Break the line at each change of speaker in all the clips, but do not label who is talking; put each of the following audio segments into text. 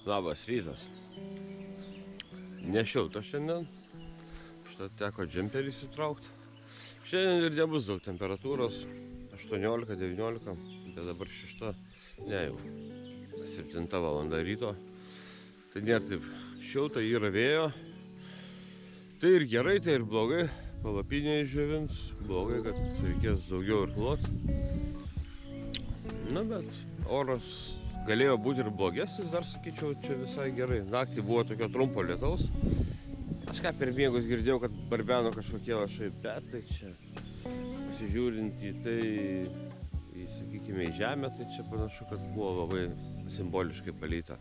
Labas rytas. Nešilta šiandien. Štai teko džemperį įsitraukti. Šiandien ir nebus daug temperatūros. 18-19. Bet dabar 6. Ne jau. 7 valanda ryto. Tai nėra taip šilta, yra vėjo. Tai ir gerai, tai ir blogai. Palapinė išživins. Blogai, kad reikės daugiau ir klot. Na, bet oras galėjo būti ir blogesnis, dar sakyčiau, čia visai gerai. Naktį buvo tokio trumpo lietaus. Aš ką per miegus girdėjau, kad barbeno kažkokie lašai, bet tai čia pasižiūrint į tai, sakykime, į žemę, tai čia panašu, kad buvo labai simboliškai palyta.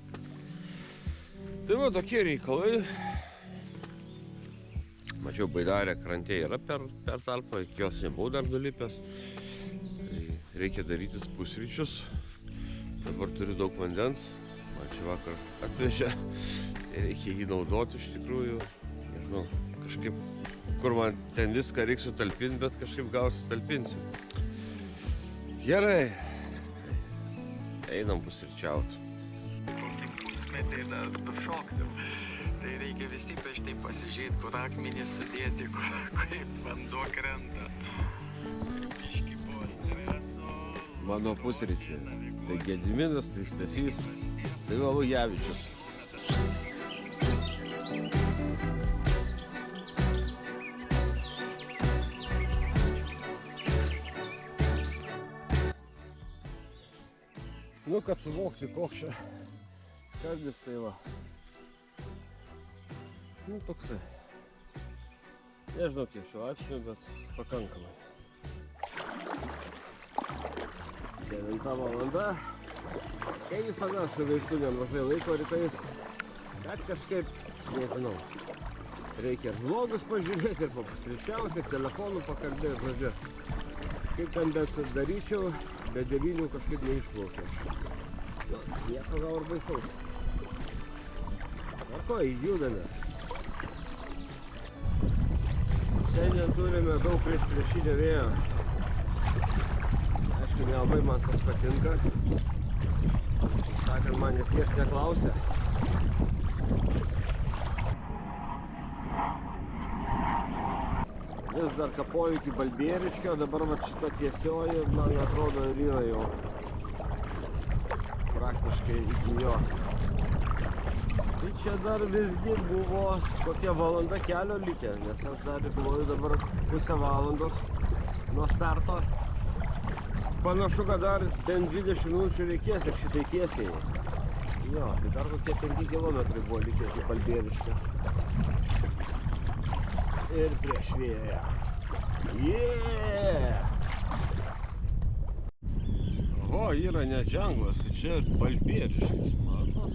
Tai va, tokie reikalai. Mačiau, baidarė krantė yra per talpą, iki jos nebuvau dar nulipęs. Tai reikia darytis pusryčius. Dabar turiu daug vandens, man čia vakar atvežė, reikia jį naudoti iš tikrųjų, nežinau, kažkaip, kur man ten viską reikia sutalpinti, bet kažkaip gal sutalpinsiu. Gerai, tai einam pusryčiauti.
Kokį pusmetį dar nušoktum, tai reikia vis tik prieš tai pasižiūrėti, kur akmenį sudėti, kaip vanduo krenta. Biški buvo streso.
Mano pusryčiai. Tai Gediminas, tai Stasys, tai Valujavičius. Nu, kad suvokti, koks čia skardis, tai va. Nu, toksai. Nežinau, kiek šiuo laipsniu, bet pakankamai. 9 valanda. Kai visada su vaištūnėm mažai laiko rytais, bet kažkaip, nežinau, reikia ir vlogus pažiūrėti, ir papusryčiauti, ir telefonų pakalbėti, žodžiu. Kaip ten besidaryčiau, be 9 kažkaip neišplaukiau. Jo, nieko gal ir baisaus. Ar ko, judame. Šiandien turime daug priešinio vėjo. Aišku, nelabai man tas patinka. Sakant, manęs nieks neklausia. Vis dar kapoju iki Balbieriškio, dabar va šita tiesioji, man atrodo, ir yra jau praktiškai iki jo. Tai čia dar visgi buvo kokia valanda kelio likę, nes aš dar galvoju dabar pusę valandos nuo starto. Panašu, kad dar bent 20 minučių reikės ir šitai tiesiai. Jo, tai dar kokie 5 kilometrai buvo likę iki Balbieriškio. Ir prieš vėją. Yeah! O, yra net ženklas, kad čia Balbieriškis, matot?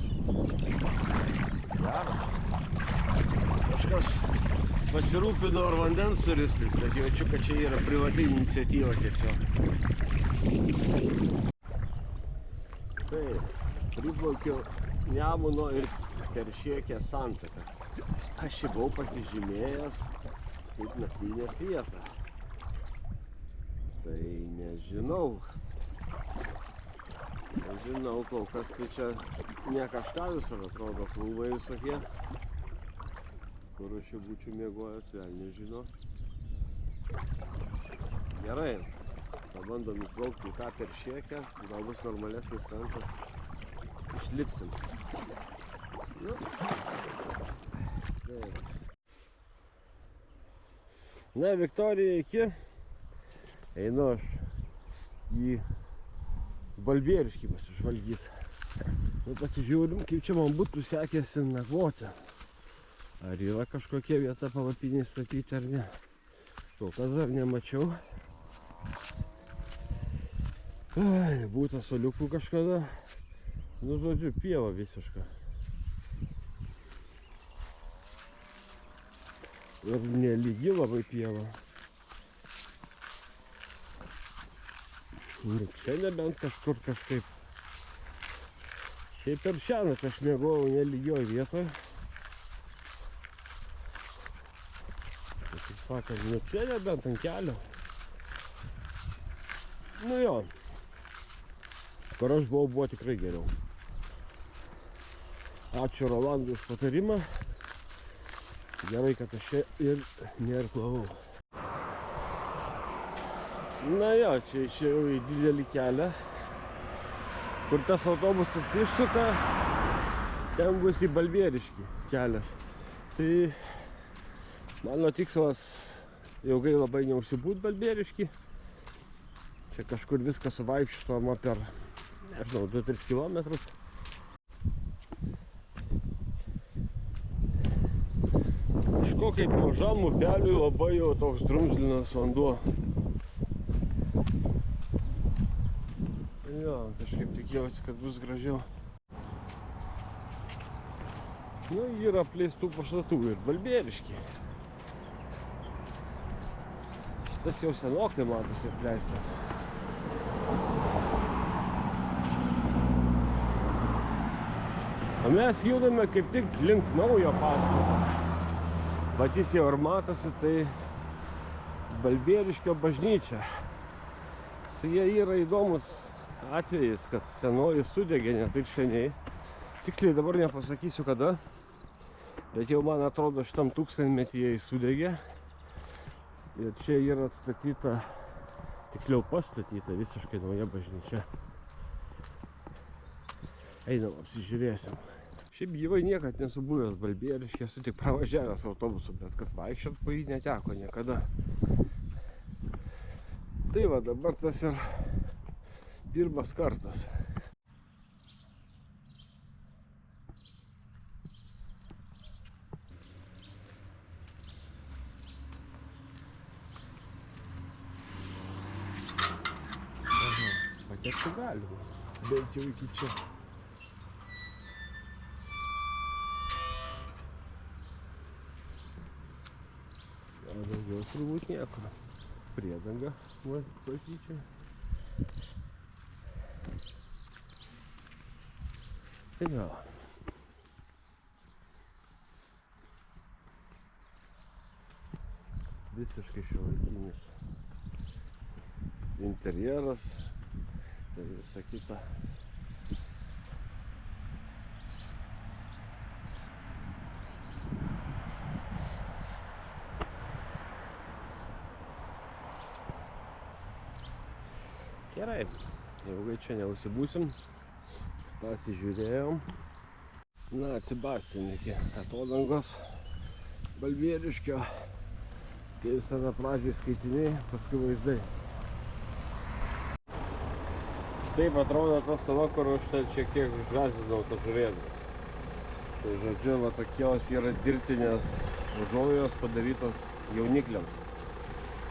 Geras. Kažkas pasirūpino ar vandens turistais, bet jaučiu, kad čia yra privati iniciatyva tiesiog. Taip, priplaukiau Nemuno ir Peršėkė santaką. Aš čia buvau pasižymėjęs kaip nakvynės vietą. Tai nežinau. Nežinau, kol kas tai čia ne kažką visur atrodo, krūmai visokie. Kur aš jau būčiau miegojęs, vėl nežino. Gerai. Pabandom įplaukti į tą Peršėkę, gal bus normalesnis krantas, išlipsim. Nu. Taip. Na, Viktorija iki. Einu aš į Balbieriškį pasižvalgyti. Nu, pasižiūrim, kaip čia man būtų sekėsi nakvoti. Ar yra kažkokia vieta palapinėj statyti ar ne. Kol kas dar nemačiau. Būta soliukų kažkada. Nu, žodžiu, pieva visiška. Ir nelygi labai pieva. Čia nebent kažkur kažkaip. Šiaip per šiąnakt aš miegojau nelygioj vietoj. Kaip sakant, nu čia nebent ant kelio. Nu jo. Kur aš buvau tikrai geriau. Ačiū Rolandui už patarimą. Gerai, kad aš čia ir neirklavau. Na jo, čia išėjau į didelį kelią, kur tas autobusas išsuka, ten bus į Balbieriškį kelias. Tai mano tikslas ilgai labai neužsibūt Balbieriškį. Čia kažkur viską suvaikštoma per, nežinau, 2-3 kilometrus. Kažko kaip mažam upeliui labai jau toks drumzlinas vanduo. Jo, kažkaip tikėjausi, kad bus gražiau. Nu, yra apleistų pastatų ir Balbieriškį. Šitas jau senokai matosi apleistas. O mes judame kaip tik link naujo pastato. Bet jis jau ir matosi, tai Balbieriškio bažnyčia. Su jie yra įdomus atvejis, kad senoji sudegė ne taip seniai. Tiksliai dabar nepasakysiu kada, bet jau man atrodo šitam tūkstantmetyje jis sudegė. Ir čia yra atstatyta, tiksliau pastatyta visiškai nauja bažnyčia. Einam, apsižiūrėsim. Šiaip gyvai niekad nesu buvęs Balbieriškė, esu tik pravažiavęs autobusu, bet kad vaikščiot po jį neteko niekada. Tai va, dabar tas ir pirmas kartas. Patekti galima, bent jau iki čia. O daugiau turbūt nieko. Priedanga bažnyčiai. Tai jo. Visiškai šiuolaikinis interjeras ir visa kita. Gerai, ilgai čia neužsibūsim, pasižiūrėjom. Na, atsibastim iki atodangos Balbieriškio, kai visada pradžiai skaitiniai, paskui vaizdai. Taip atrodo ta sala, kur aš šiek tiek išgąsdinau tas žuvėdras. Tai žodžiu, va tokios yra dirbtinės užuovėjos padarytos jaunikliams.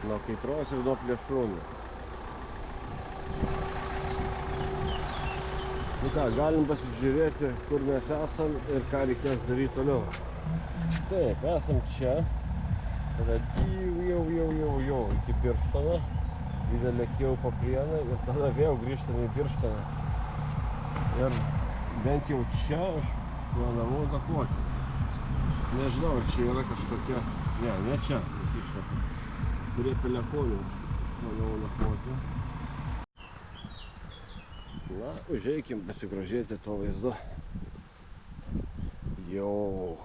Nuo kaitros ir nuo plėšrūnų. Nu ką, galim pasižiūrėti, kur mes esam ir ką reikės daryti toliau. Taip, esam čia. Tada jau iki Birštono. Didelė Kiaupo Prienai ir tada vėl grįžtame į Birštoną. Ir bent jau čia aš planavau nakvoti. Nežinau, ar čia yra kažkokia... Ne čia visi šitą. Prie Pelekonų planavau nakvoti. Na, užeikim pasigrožėti to vaizdu. Jau,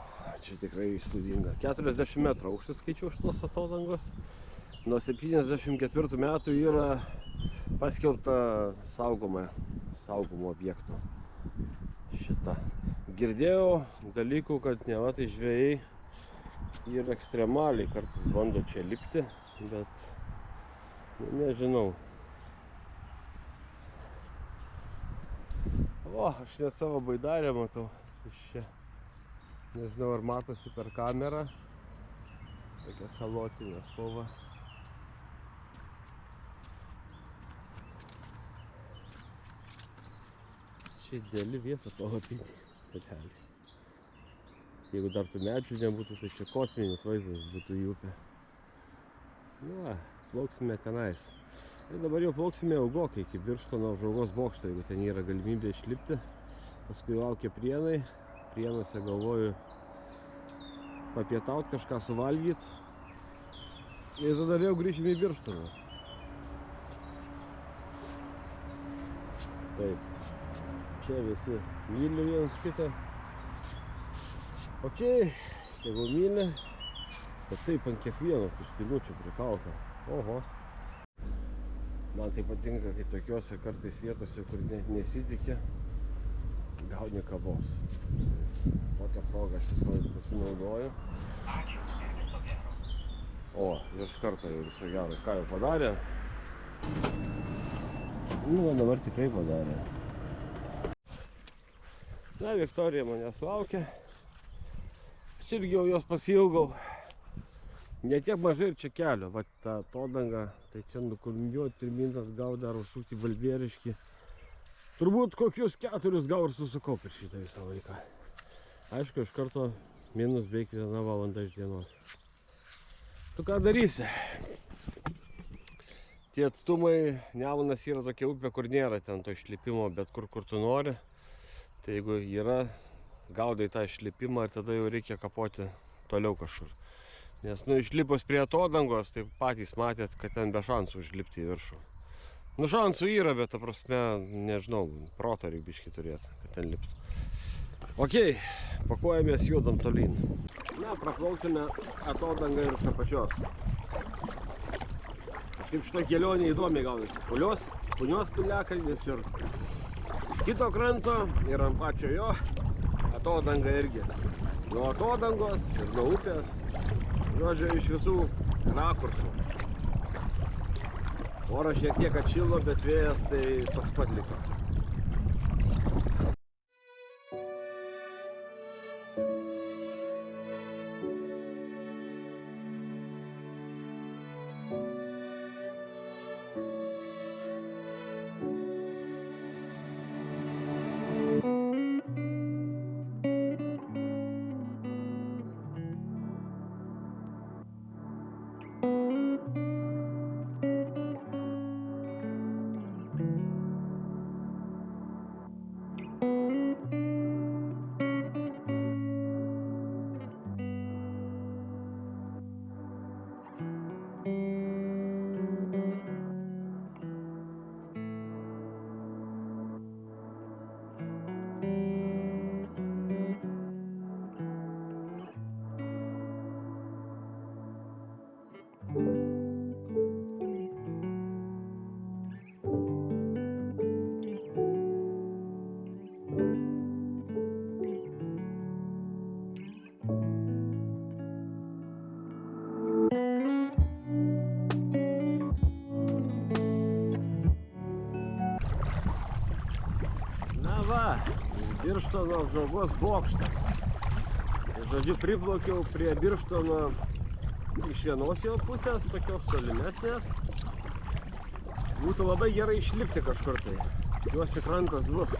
čia tikrai įspūdinga. 40 metrų aukštis skaičiau šitos atodangos. Nuo 74 metų yra paskelbta saugomo objektų. Šitą. Girdėjau dalykų, kad neva tai žvejai yra ekstremaliai kartais bando čia lipti, bet nežinau. O, aš net savo baidarę matau iš čia. Nežinau, ar matosi per kamerą. Tokia salotinė spalva. Čia ideali vieta palapinė. Jeigu dar tų medžių nebūtų, tai čia kosminis vaizdas būtų į upę. Nu va, plauksime tenais. Ir dabar jau plauksime ilgokai iki Birštono apžvalgos bokšto, jeigu ten yra galimybė išlipti. Paskui laukia Prienai. Prienuose galvoju papietauti, kažką suvalgyti. Ir tada vėl grįžime į Birštoną. Taip. Čia visi myli vienas kitą. Okei, tėvų mylė, bet taip ant kiekvieno tų spinučių prikalta. Oho. Man tai patinka, kai tokiuose kartais vietose, kur net nesitikė, gauni kavos. Tokią progą aš visą laiką pasinaudoju. O, ir iš karto jau viso gero. Ką jau padarė? Nu, dabar tikrai padarė. Na, Viktorija manęs laukia. Aš irgi jau jos pasiilgau. Ne tiek mažai ir čia kelio. Va tą atodangą, tai čia nukulmiuoti, pirmyn atgal dar užsukti Balbieriškį. Turbūt kokius 4 gal ir susukau per šitą visą laiką. Aišku, iš karto minus beveik 1 valanda iš dienos. Tu ką darysi? Tie atstumai, Nemunas yra tokia upė, kur nėra ten to išlipimo, bet kur tu nori. Tai jeigu yra, gaudai tą išlipimą ir tada jau reikia kapoti toliau kažkur. Nes išlipus prie atodangos, tai patys matėt, kad ten be šansų užlipti į viršų. Nu šansų yra, bet ta prasme, nežinau, proto reik biškį turėti, kad ten lipti. Okei, pakuojamės, judam tolyn. Na, praplaukime atodangą ir iš apačios. Kažkaip šitą kelionę įdomiai gaunasi. Punios piliakalnis ir iš kito kranto ir ant pačio jo atodanga irgi. Nuo atodangos ir nuo upės. Žodžiu, iš visų rakursų. Oras šiek tiek atšilo, bet vėjas tai toks pat liko. Birštono apžvalgos bokštas. Žodžiu, priplaukiau prie Birštono iš vienos jau pusės, tokios tolimesnės. Būtų labai gerai išlipti kažkur tai. Tikiuosi krantas bus.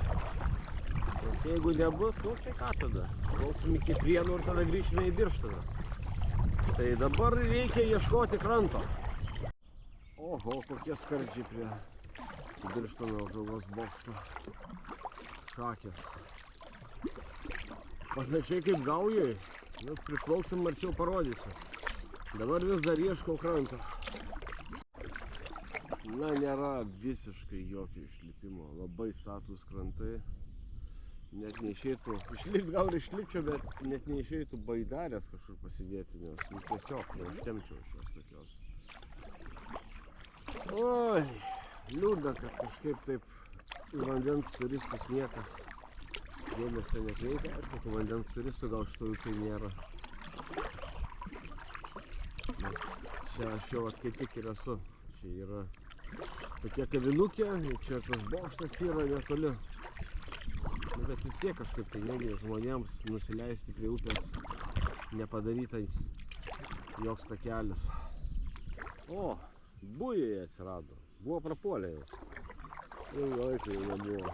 Nes jeigu nebus, nu tai ką tada? Plauksim iki Prienų ir tada grįžtume į Birštoną. Tai dabar reikia ieškoti kranto. Oho, kokie skardžiai prie Birštono apžvalgos bokšto. Šakės. Panašiai kaip gaujai. Nu, priplauksim, arčiau parodysiu. Dabar vis dar ieškau kranto. Na, nėra visiškai jokio išlipimo. Labai statūs krantai. Net neišeitų. Išlipti gal ir išlipčiau, bet net neišeitų baidarės kažkur pasidėti, nes nu, tiesiog neužtemčiau šios tokios. Oi, liūdna, kad kažkaip taip į vandens turistus niekas dėmesio nekreipia. Aišku, vandens turistų gal šitoj upėj nėra. Nes čia aš jau kaip tik ir esu. Čia yra tokia kavinukė, čia tas bokštas yra netoli. Bet vis tiek kažkaip tai negi žmonėms nusileisti prie upės nepadaryta joks takelis. O, bujai atsirado. Buvo prapuolę jau. Ilgą laiką jau nebuvo.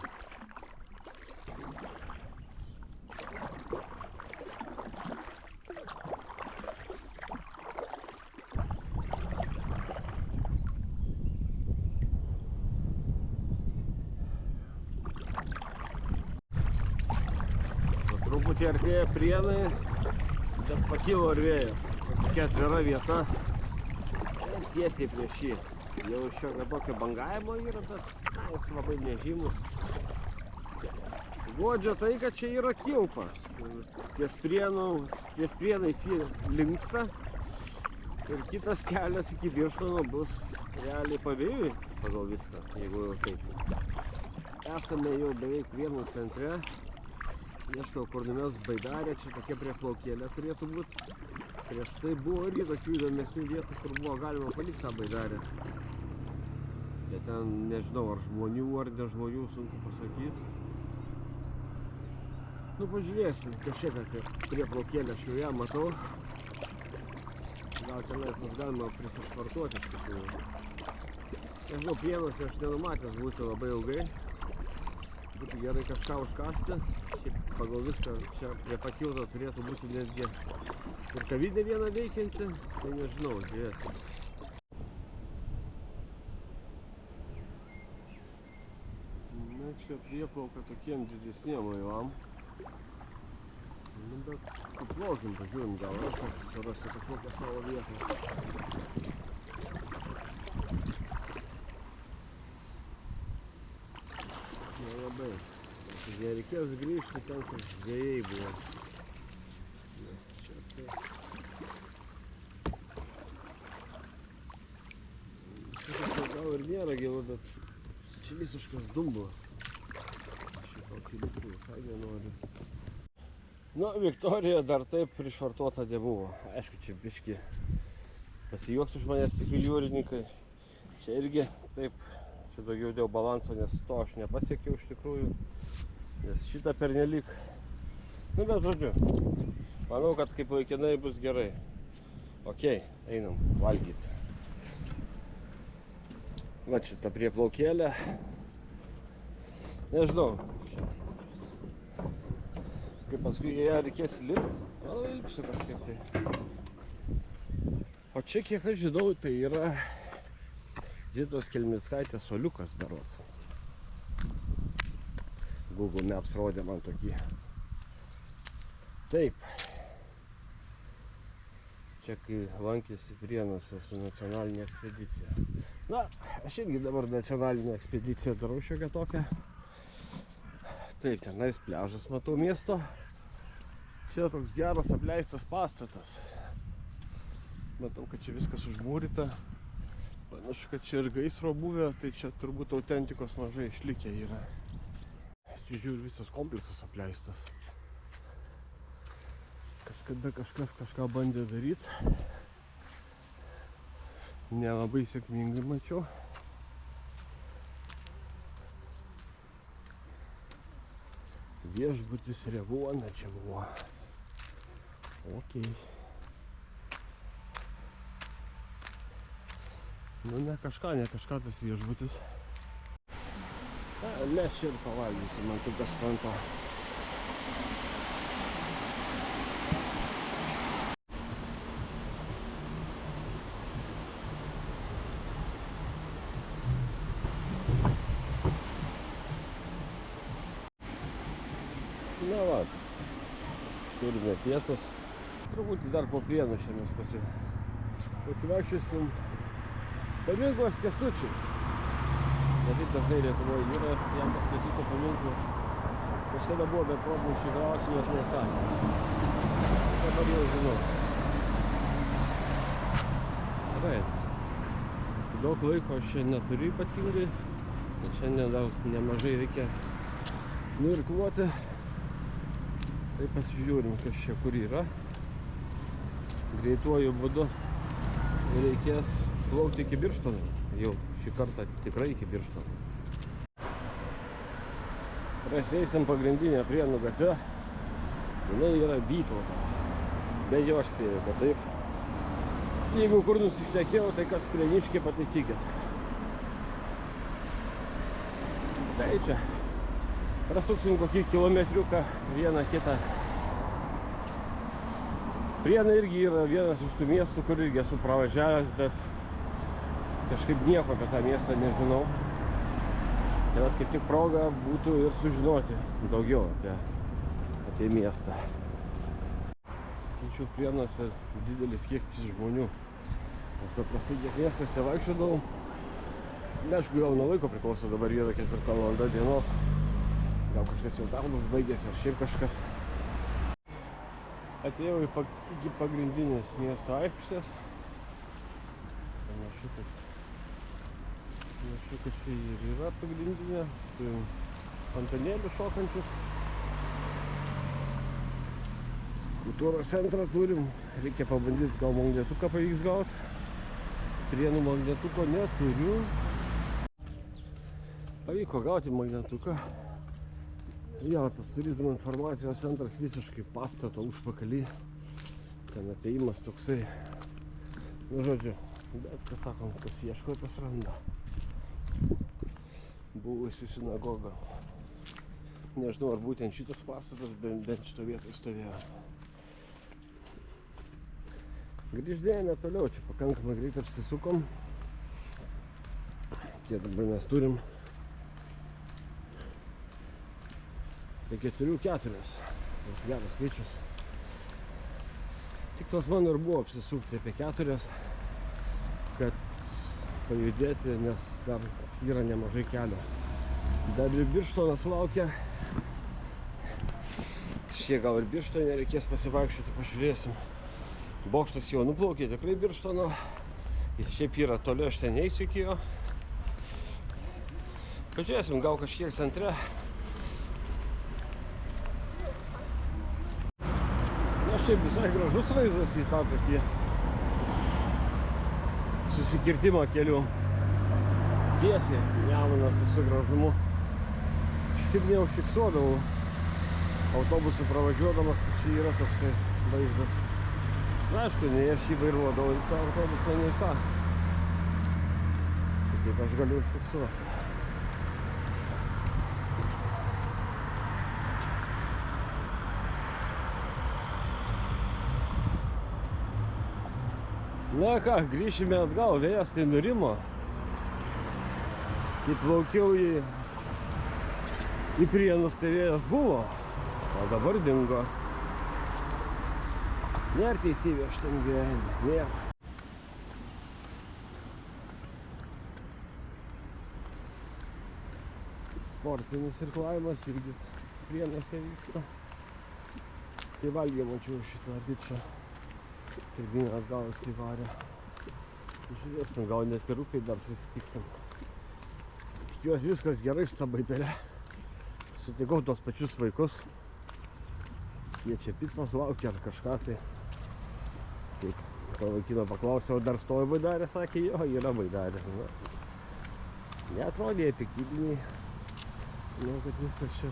Truputį artėja Prienai, bet pakilo ir vėjas. Čia tokia atvira vieta. Ir tiesiai prieš jį. Jau šiokio tokio bangavimo yra, bet jis labai nežymus. Guodžia tai, kad čia yra kilpa. Ties Prienai linksta. Ir kitas kelias iki Birštono bus realiai pavėjui pagal viską, jeigu jau taip. Esame jau beveik Prienų centre. Ieškau, kur numės Baidarė, čia tokia prieplaukėlė turėtų būti. Prieš tai buvo irgi tokių įdomesnių vietų, kur buvo galima palikti tą Baidarę. Bet ten nežinau, ar žmonių, ar ne žmonių, sunku pasakyti. Nu, pažiūrėsim, kažkiek apie prieplaukėlę aš jau ją matau. Gal tenais mes galima prisišvartuoti iš tikrųjų. Nežinau, Prienuose aš nenumatęs būti labai ilgai. Būtų gerai kažką užkasti. Šiaip pagal viską čia prie pat tilto turėtų būti netgi ir kavinė viena veikianti. Tai nežinau, žiūrėsim. Na, čia prieplauka tokiem didesniem laivam. Nu, bet paplaukim, pažiūrim, gal aš surasiu kažkokią savo vietą. Nelabai. Nereikės grįžti ten, kur žvejai buvo. Nes čia taip. Čia gal ir nėra gilu, bet čia visiškas dumblas. Šito kiliukų visai nenoriu. Nu, Viktorija dar taip prišvartuota nebuvo. Aišku, čia biški pasijuoks už manęs tikri jūrininkai. Čia irgi taip, čia daugiau dėl balanso, nes to aš nepasiekiau iš tikrųjų. Nes šitą pernelyg. Nu, bet žodžiu, manau, kad kaip laikinai bus gerai. Okei, einam valgyti. Va, šitą prieplaukėlę. Nežinau. Kaip paskui ją reikės lipti, gal ilpsiu kažkaip tai. O čia, kiek aš žinau, tai yra Zitos Kelmickaitės suoliukas berods. Google Maps rodė man tokį. Taip. Čia kai lankėsi Prienuose su nacionalinė ekspedicija. Na, aš irgi dabar nacionalinę ekspediciją darau šiokią tokią. Taip, tenais pliažas matau miesto. Čia toks geras apleistas pastatas. Matau, kad čia viskas užmūryta. Panašu, kad čia ir gaisro buvę, tai čia turbūt autentikos mažai išlikę yra. Čia žiūri, visas kompleksas apleistas. Kažkada kažkas kažką bandė daryti. Nelabai sėkmingai mačiau. Viešbutis Revuona čia buvo. Okei. Nu, ne kažką tas viešbutis. Mes čia ir pavalgysim, man taip kas suprantu. Na va, turime pietus. Truputį dar po Prienų šiandien mes pasivaikščiosim. Paminklas Kęstučiui. Ne taip dažnai Lietuvoje yra jam pastatytų paminklų. Kažkada buvo, bet probų šį klausimą jos neatsakė. Dabar jau žinau. Gerai. Daug laiko aš čia neturiu ypatingai. Šiandien dar nemažai reikia nuirkluoti. Tai pasižiūrim, kas čia kur yra. Greituoju būdu reikės plaukti iki Birštono. Jau šį kartą tikrai iki Birštono. Praeisim pagrindinę Prienų gatvę. Jinai yra Vytauto. Bet jau aš spėjau, kad taip. Jeigu kur nusišnekėjau, tai kas prieniškiai pataisykit. Tai čia prasuksim kokį kilometriuką vieną kitą. Prienai irgi yra vienas iš tų miestų, kur irgi esu pravažiavęs, bet kažkaip nieko apie tą miestą nežinau. Tai vat kaip tik proga būtų ir sužinoti daugiau apie miestą. Sakyčiau, Prienuose didelis kiekis žmonių. Nes paprastai kiek miestuose vaikščiodavau. Aišku, gal nuo laiko priklauso, dabar yra 4 valanda dienos. Gal kažkas jau darbas baigėsi, ar šiaip kažkas. Atėjau iki pagrindinės miesto aikštės. Panašu, kad čia ir yra pagrindinė. Turim fontanėlių šokančius. Kultūros centrą turim. Reikia pabandyti, gal magnetuką pavyks gauti. Prienų magnetuko neturiu. Pavyko gauti magnetuką. Jo, tas turizmo informacijos centras visiškai pastato užpakalį. Ten apėjimas toksai. Nu, žodžiu, bet, kas sakom, kas ieško, tas randa. Buvusi sinagoga. Nežinau, ar būtent šitas pastatas bent šito vietoj stovėjo. Grįždėjome toliau, čia pakankamai greit apsisukom. Kiek dabar mes turim? 4-4. Tas geras skaičius. Tikslas mano ir buvo apsisukti apie 4, kad pajudėti, nes dar yra nemažai kelio. Dar ir Birštonas laukia. Kažkiek gal ir Birštone reikės pasivaikščioti, pažiūrėsim. Bokštas jau nuplaukė tikrai Birštono. Jis šiaip yra toli, aš ten neįsiu iki jo. Pažiūrėsim, gal kažkiek centre. Na, šiaip visai gražus vaizdas į tą tokį susikirtimą kelių. Tiesiai Nemunas visu gražumu. Aš taip neužfiksuodavau autobusų pravažiuodamas, kad čia yra toksai vaizdas. Na, aišku, nei aš jį vairuodavau į tą autobusą, nei tą. Taip aš galiu užfiksuoti. Na ką, grįšime atgal, vėjas tai nurimo. Kai plaukiau į Prienus, tai vėjas buvo, o dabar dingo. Nėra teisybė šitam gyvenime, nėra. Sportinis irklavimas irgi Prienuose vyksta. Kai valgė, mačiau šitą bičą. Pirminę atgalas kai varė. Žiūrėsim, gal net ir upėj dar susitiksim. Tikiuosi viskas gerai su ta baidele. Sutikau tos pačius vaikus. Jie čia picos laukia ar kažką tai. Taip, to vaikino paklausiau, dar stovi baidarė, sakė, jo, yra baidarė. Neatrodė jie piktybiniai. Manau, kad viskas čia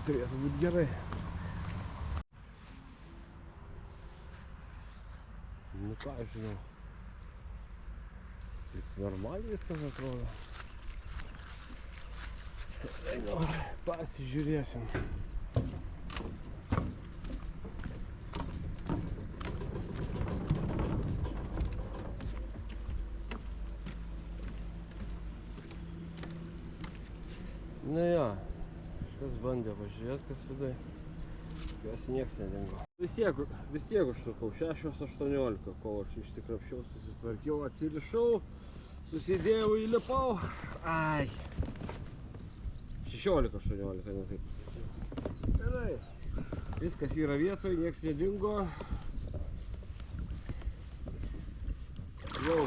turėtų būti gerai. Nu ką, aš žinau. Taip normaliai viskas atrodo. Nu, pasižiūrėsim. Na jo, kažkas bandė važiuoti, kas vidai. Tikiuosi nieks nedingo. Vis tiek užtrukau, 6:18, kol aš išsikrapščiau, susitvarkiau, atsirišau, susidėjau, įlipau. Ai. 16:18, ne taip pasakiau. Gerai. Viskas yra vietoj, nieks nedingo. Jau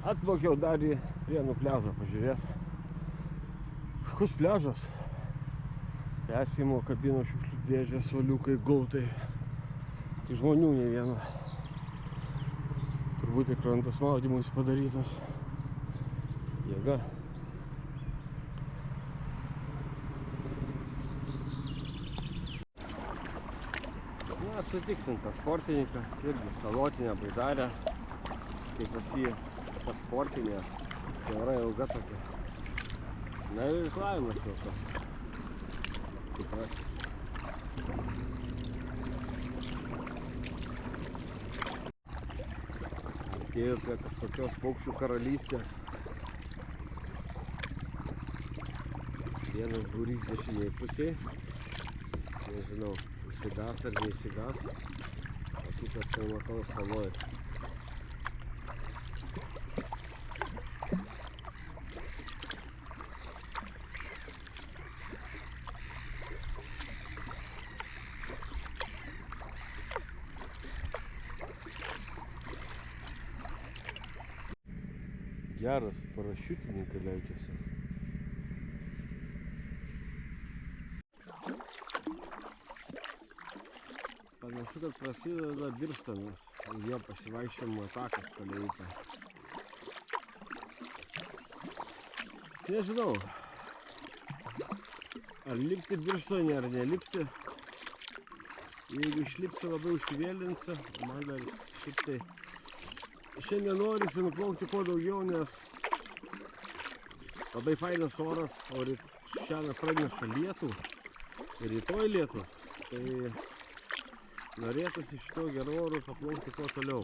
atplaukiau dar į Prienų pliažą pažiūrėti. Kus pliažas? Persiimo kabino šiukšlių dėžės, suoliukai, gultai. Tai žmonių ne viena. Turbūt tik krantas maudymais padarytas. Jėga. Na, sutiksim tą sportininką, irgi salotinę baidarę. Kaip pas jį ta sportinė, siaura ilga tokia. Na ir irklavimas jau tas tikrasis. Atėjo prie kažkokios paukščių karalystės. Vienas būrys dešiniai pusėje. Nežinau, išsigas ar neišsigas. O kitas tai matau saloj. Geras parašiutininkai leidžiasi. Panašu, kad prasideda Birštonas. Jo pasivaikščiojimo takas palei upę. Nežinau, ar likti Birštone, ar nelipti. Jeigu išlipsiu, labai užsivėlinsiu. Man dar šiaip tai šiandien norisi nuplaukti kuo daugiau, nes labai fainas oras, o šiandien praneša lietų ir rytoj lietus. Tai norėtųsi šito gerų orų paplaukti kuo toliau.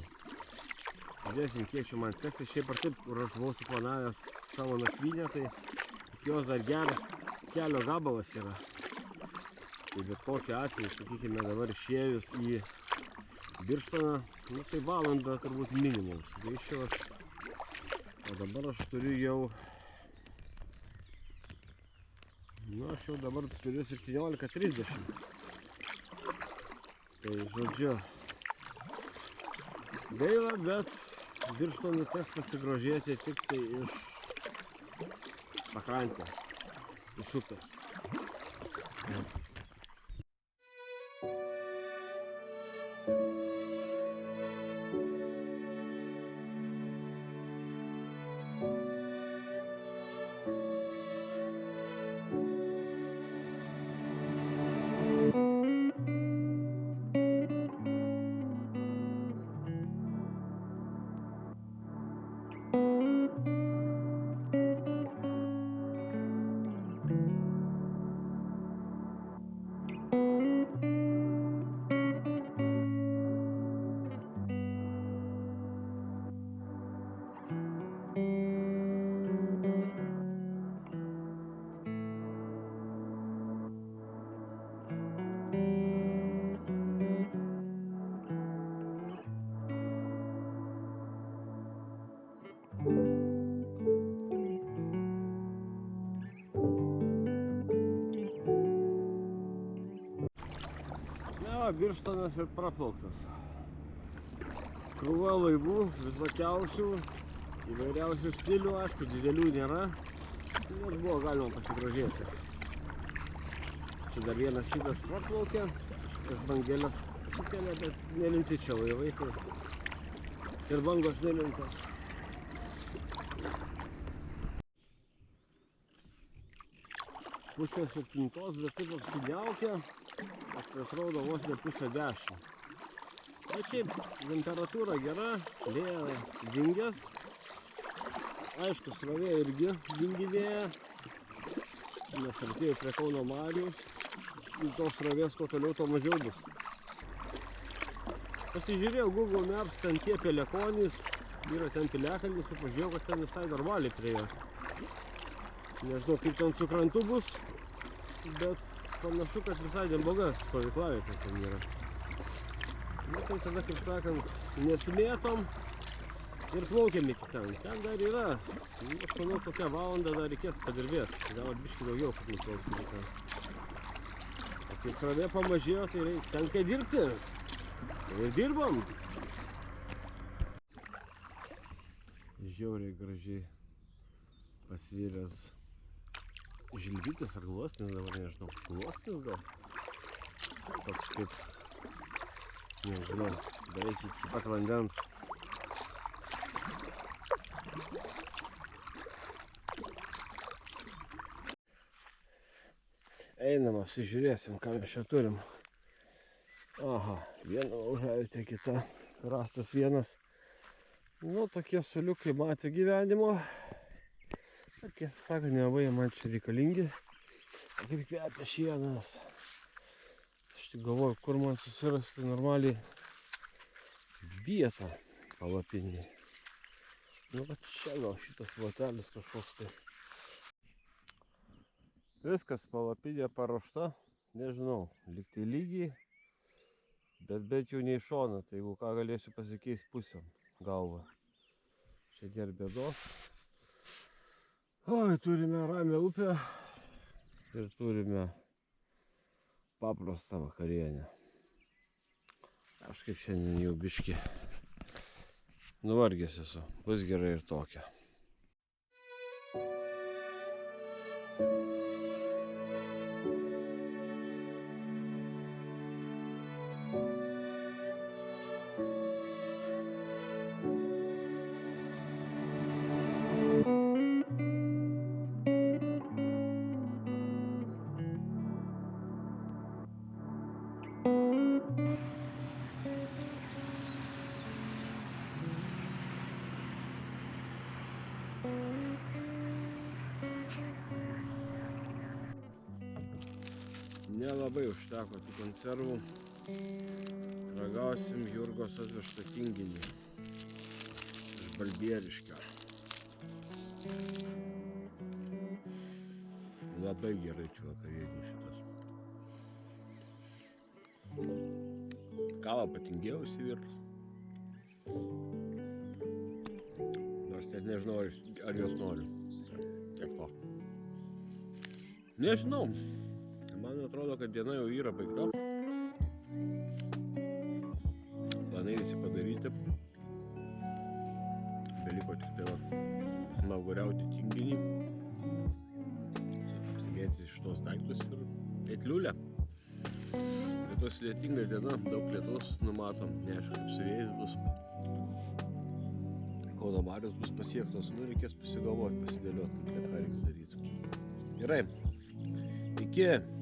Žiūrėsim, kiek čia man seksis. Šiaip ar taip, kur aš buvau suplanavęs savo nakvynę, tai iki jos dar geras kelio gabalas yra. Tai bet kokiu atveju, sakykime, dabar išėjus į Birštoną, nu tai valandą turbūt minimum sugaiščiau aš. O dabar aš turiu jau, aš jau dabar turiu 17:30. Tai žodžiu, gaila, bet Birštonui teks pasigrožėti tik tai iš pakrantės, iš upės. Birštonas ir praplauktas. Krūva laivų, visokiausių, įvairiausių stilių, aišku, didelių nėra. Nors buvo galima pasigrožėti. Čia dar vienas kitas praplaukė, kažkokias bangelės sukelia, bet nelimti čia laivai. Ir bangos nelimtos. Pusė 7, bet taip apsiniaukia. Atrodo vos ne pusė 10. Bet šiaip temperatūra gera, vėjas dingęs. Aišku, srovė irgi dinginėja, nes artėju prie Kauno marių. Tos srovės kuo toliau, to mažiau bus. Pasižiūrėjau Google Maps, ten tie Pelekonys, yra ten piliakalnis ir pažiūrėjau, kad ten visai normaliai prie jo. Nežinau, kaip ten su krantu bus, bet panašu, kad visai nebloga stovyklavietė ten yra. Na tai tada, kaip sakant, nesimėtom ir plaukiam iki ten. Ten dar yra. Aš manau, kokią valandą dar reikės padirbėti. Gal biškį daugiau, kad nuplaukti ten. O kai srovė pamažėjo, tai tenka dirbti. Ir dirbam. Žiauriai gražiai pasvyręs žilvytis ar gluosnis, dabar nežinau, gluosnis gal? Toks kaip, nežinau, beveik iki pat vandens. Einam, apsižiūrėsim, ką mes čia turim. Aha, viena laužavietė, kita rastas vienas. Nu, tokie suliukai matė gyvenimo. Tiesą sakant, nelabai man čia reikalingi. Kaip kvepia šienas. Aš tik galvoju, kur man susirasti normaliai vietą palapinį. Nu, bet čia gal šitas votelis kažkoks tai. Viskas, palapinė paruošta. Nežinau, lyg tai lygiai. Bet bent jau ne iš šono. Tai jeigu ką, galėsiu pasikeisti pusėm galvą. Čia nėra bėdos. Oi, turime ramią upę ir turime paprastą vakarienę. Aš kaip šiandien jau biškį nuvargęs esu, bus gerai ir tokia. Nelabai užteko tų konservų. Ragausim Jurgos atvežtą tinginį iš Balbieriškio. Labai gerai čia vakarienė šitas. Kavą patingėjau įsivirt. Nors net nežinau, ar jos noriu. Tiek to. Nežinau. Man atrodo, kad diena jau yra baigta. Planai visi padaryti. Beliko tik tai inauguriauti tinginį. Apsimėti šitos daiktus ir eit liulę. Rytoj sudėtinga diena, daug lietus numatom, neaišku kaip su vėjais bus. Kauno marios bus pasiektos, reikės pasigalvoti, pasidėlioti, kaip ką reiks daryti. Gerai, iki!